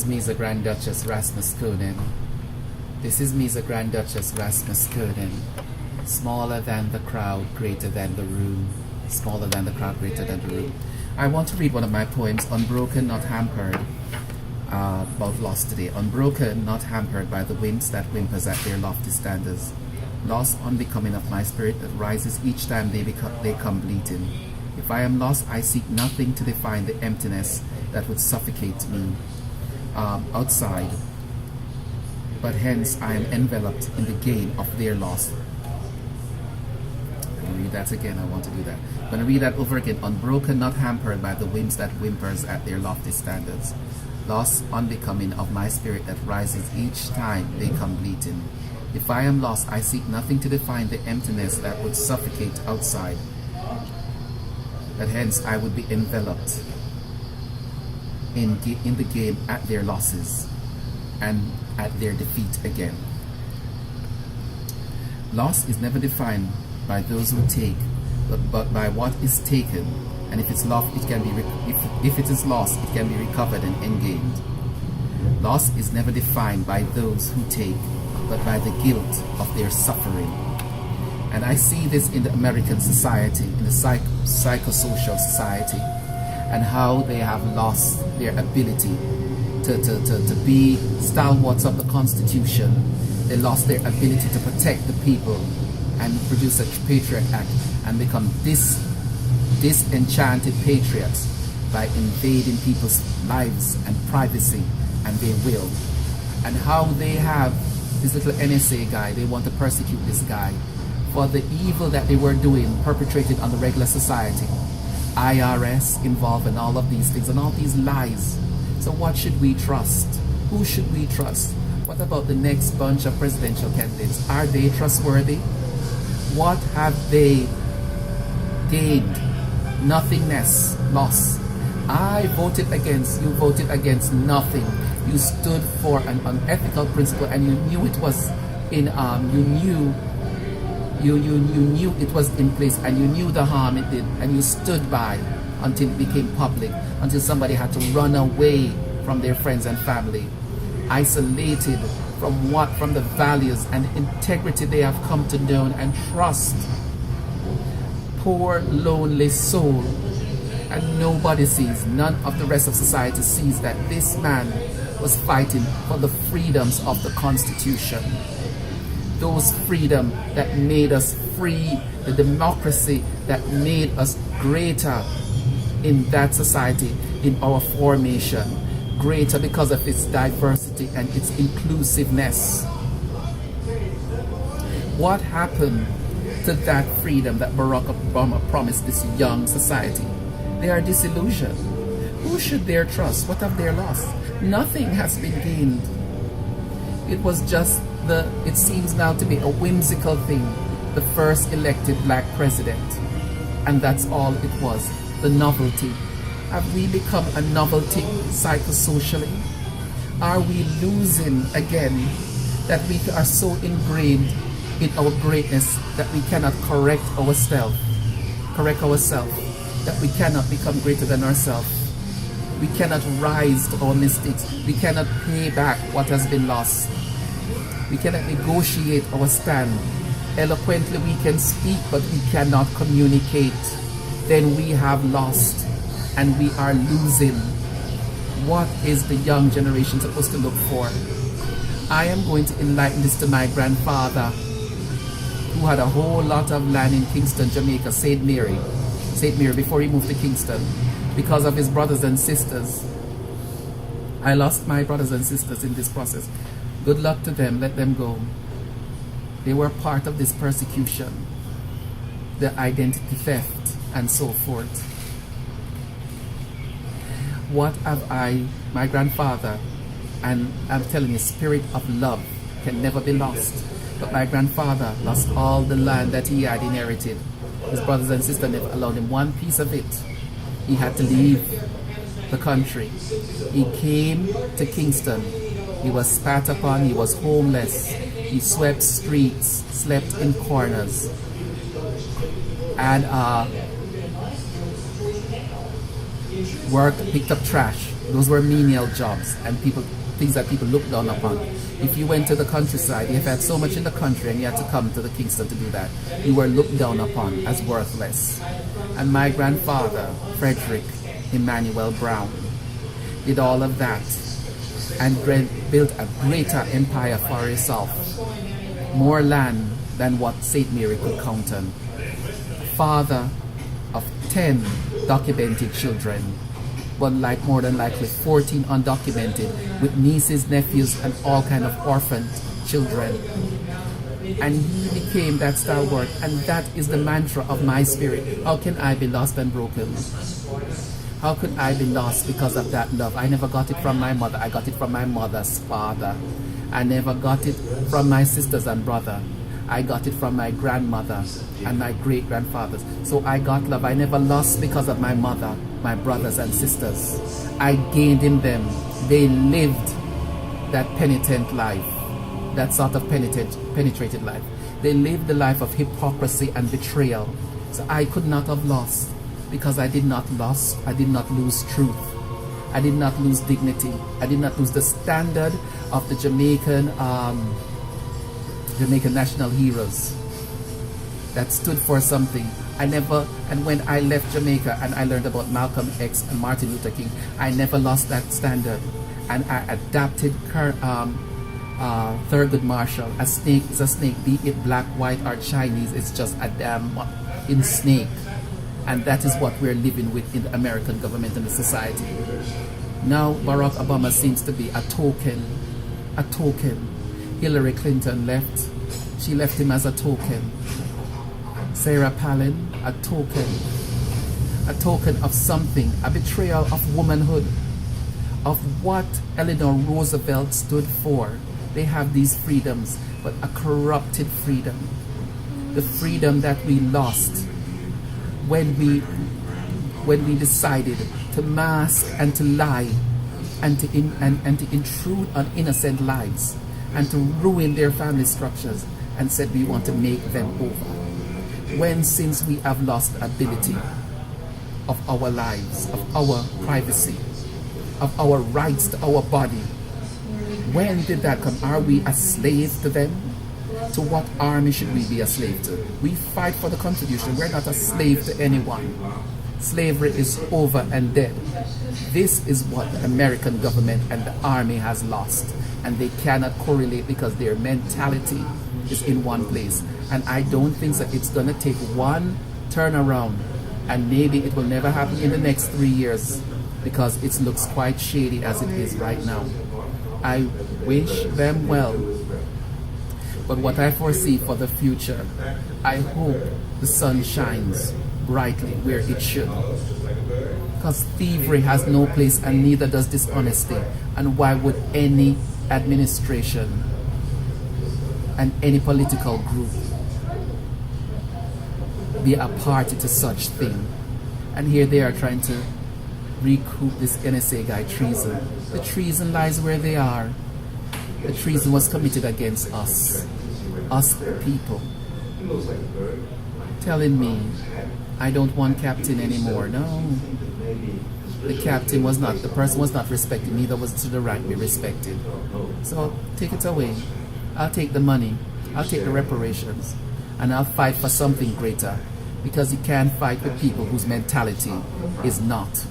Me, the Grand Duchess Rasmus Conan. This is me, the Grand Duchess Rasmus Conan. Smaller than the crowd, greater than the room. Smaller than the crowd, greater than the room. I want to read one of my poems, Unbroken, Not Hampered, about loss today. Unbroken, not hampered by the winds that whimpers at their lofty standards. Lost, unbecoming of my spirit that rises each time they come bleating. If I am lost, I seek nothing to define the emptiness that would suffocate me outside, but hence I am enveloped in the gain of their loss. I'm going to read that again. I want to do that. I'm going to read that over again. Unbroken, not hampered by the winds that whimpers at their lofty standards. Lost, unbecoming of my spirit that rises each time they come bleating. If I am lost, I seek nothing to define the emptiness that would suffocate outside, that hence I would be enveloped in the game at their losses and at their defeat again. Loss is never defined by those who take, but by what is taken. And if it's lost, it can be if it is lost, it can be recovered and gained. Loss is never defined by those who take, but by the guilt of their suffering. And I see this in the American society, in the psychosocial society, and how they have lost their ability to be stalwarts of the Constitution. They lost their ability to protect the people and produce a Patriot Act and become disenchanted patriots by invading people's lives and privacy and their will. And how they have this little NSA guy, they want to persecute this guy for the evil that they were doing, perpetrated on the regular society. IRS involved in all of these things and all these lies. So what should we trust? Who should we trust? What about the next bunch of presidential candidates? Are they trustworthy? What have they gained? Nothingness, loss. I voted against, you voted against nothing. You stood for an unethical principle and you knew it was in, you knew it was in place and you knew the harm it did and you stood by until it became public, until somebody had to run away from their friends and family, isolated from the values and integrity they have come to know and trust. Poor lonely soul. And nobody sees, none of the rest of society sees that this man was fighting for the freedoms of the Constitution. Those freedom that made us free, the democracy that made us greater in that society, in our formation, greater because of its diversity and its inclusiveness. What happened to that freedom that Barack Obama promised this young society? They are disillusioned. Who should they trust? What have they lost? Nothing has been gained. It was just it seems now to be a whimsical thing, the first elected black president. And that's all it was, the novelty. Have we become a novelty psychosocially? Are we losing again that we are so ingrained in our greatness that we cannot correct ourselves, that we cannot become greater than ourselves? We cannot rise to our mistakes. We cannot pay back what has been lost. We cannot negotiate our stand. Eloquently we can speak, but we cannot communicate. Then we have lost and we are losing. What is the young generation supposed to look for? I am going to enlighten this to my grandfather, who had a whole lot of land in Kingston, Jamaica, St. Mary, before he moved to Kingston, because of his brothers and sisters. I lost my brothers and sisters in this process. Good luck to them, let them go. They were part of this persecution, the identity theft, and so forth. What have my grandfather, and I'm telling you, spirit of love can never be lost. But my grandfather lost all the land that he had inherited. His brothers and sisters never allowed him one piece of it. He had to leave the country. He came to Kingston. He was spat upon, he was homeless, he swept streets, slept in corners, and worked, picked up trash. Those were menial jobs and things that people looked down upon. If you went to the countryside, if you had so much in the country and you had to come to the Kingston to do that, you were looked down upon as worthless. And my grandfather, Frederick Emmanuel Brown, did all of that and built a greater empire for himself. More land than what St. Mary could count on. Father of 10 documented children, but like more than likely 14 undocumented, with nieces, nephews, and all kind of orphaned children. And he became that stalwart, and that is the mantra of my spirit. How can I be lost and broken? How could I be lost because of that love? I never got it from my mother. I got it from my mother's father. I never got it from my sisters and brother. I got it from my grandmother and my great-grandfathers. So I got love. I never lost because of my mother, my brothers and sisters. I gained in them. They lived that penitent life, that sort of penetrated life. They lived the life of hypocrisy and betrayal. So I could not have lost because I did not lose truth. I did not lose dignity. I did not lose the standard of the Jamaican national heroes that stood for something. And when I left Jamaica and I learned about Malcolm X and Martin Luther King, I never lost that standard. And I adapted Thurgood Marshall. A snake is a snake, be it black, white, or Chinese. It's just a damn snake. And that is what we're living with in the American government and the society. Now Barack Obama seems to be a token. Hillary Clinton left. She left him as a token. Sarah Palin, a token of something, a betrayal of womanhood, of what Eleanor Roosevelt stood for. They have these freedoms, but a corrupted freedom. The freedom that we lost when we decided to mask and to lie and to intrude on innocent lives and to ruin their family structures and said we want to make them over. When since we have lost ability of our lives, of our privacy, of our rights to our body, when did that come? Are we a slave to them? To what army should we be a slave to? We fight for the Constitution. We're not a slave to anyone. Slavery is over and dead. This is what the American government and the army has lost. And they cannot correlate because their mentality is in one place. And I don't think that it's going to take one turnaround. And maybe it will never happen in the next 3 years because it looks quite shady as it is right now. I wish them well. But what I foresee for the future, I hope the sun shines brightly where it should. Because thievery has no place and neither does dishonesty. And why would any administration and any political group be a party to such thing? And here they are trying to recoup this NSA guy treason. The treason lies where they are. The treason was committed against us the people. Telling me I don't want captain anymore. No. The captain was not, the person was not respected, neither was to the rank be respected. So take it away. I'll take the money. I'll take the reparations. And I'll fight for something greater. Because you can't fight with people whose mentality is not.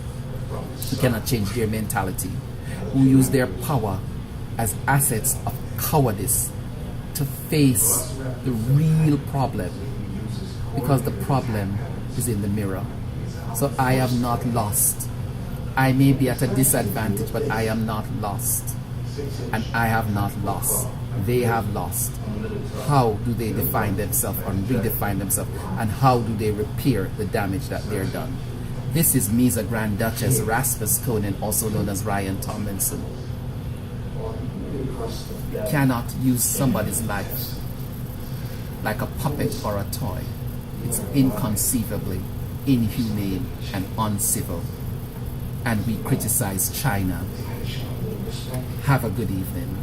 You cannot change their mentality. Who use their power as assets of cowardice to face the real problem. Because the problem is in the mirror. So I have not lost. I may be at a disadvantage, but I am not lost. And I have not lost. They have lost. How do they define themselves or redefine themselves? And how do they repair the damage that they're done? This is me, the Grand Duchess Rasmus Conan, also known as Ryan Tomlinson. You cannot use somebody's life like a puppet or a toy. It's inconceivably inhumane and uncivil. And we criticize China. Have a good evening.